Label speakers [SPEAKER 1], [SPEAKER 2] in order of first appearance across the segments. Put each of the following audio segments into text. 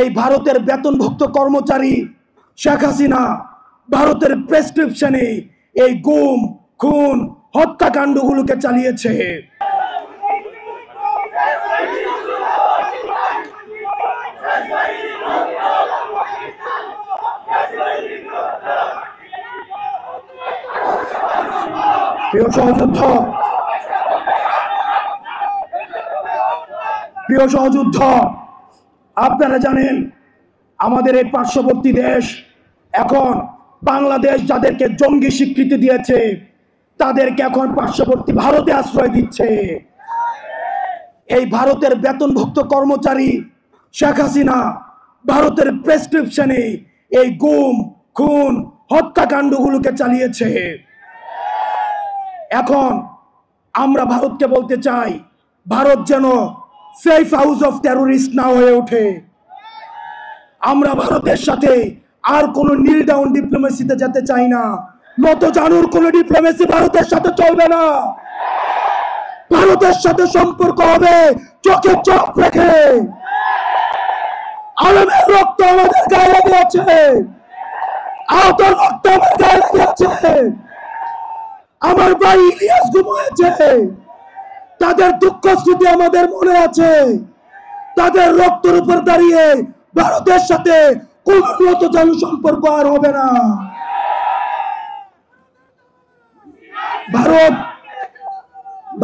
[SPEAKER 1] এই ভারতের বেতনভুক্ত কর্মচারী শেখ হাসিনা ভারতের প্রেসক্রিপশনে এই গুম খুন হত্যাকাণ্ডগুলোকে চালিয়েছে। প্রিয় সহযুদ্ধ, আপনারা জানেন আমাদের এই পার্শ্ববর্তী দেশ এখন বাংলাদেশ যাদেরকে জঙ্গি স্বীকৃতি দিয়েছে তাদেরকে এখন পার্শ্ববর্তী ভারতে আশ্রয় দিচ্ছে। এই ভারতের বেতনভুক্ত কর্মচারী শেখ হাসিনা ভারতের প্রেসক্রিপশনে এই গুম খুন হত্যাকাণ্ডগুলোকে চালিয়েছে। এখন আমরা ভারতকে বলতে চাই, ভারত যেন সেফ হাউস অফ টেররিস্ট না হয়ে ওঠে। আমরা ভারতের সাথে আর কোনো নীল ডাউন ডিপ্লোমেসিতে যেতে চাই না। নত জানুর কোনো ডিপ্লোমেসি ভারতের সাথে চলবে না। ভারতের সাথে সম্পর্ক হবে চোখে চোখ রেখে। আলমের রক্ত আমাদের গায়ে লেগে আছে, আহতের রক্ত আমার গায়ে লেগে আছে। আমার ভাই ইলিয়াস গুম হয়েছে, তাদের দুঃখ স্মৃতি আমাদের মনে আছে। তাদের রক্তের উপর দাঁড়িয়ে ভারতের সাথে কোন নত জানু সম্পর্ক আর হবে না।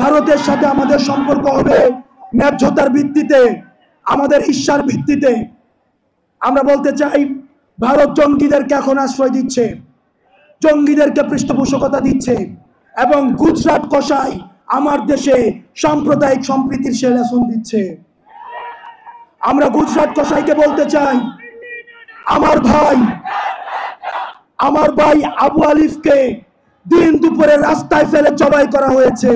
[SPEAKER 1] ভারতের সাথে আমাদের সম্পর্ক হবে ন্যায্যতার ভিত্তিতে, আমাদের ঈর্ষার ভিত্তিতে। আমরা বলতে চাই, ভারত জঙ্গিদেরকে এখন আশ্রয় দিচ্ছে, জঙ্গিদেরকে পৃষ্ঠপোষকতা দিচ্ছে এবং গুজরাট কসাই আমার দেশে সাম্প্রদায়িক সম্প্রীতির লেসন দিচ্ছে। আমরা গুজরাট কসাইকে বলতে চাই, আমার ভাই আবু আলিফকে দিন দুপুরে রাস্তায় ফেলে জবাই করা হয়েছে।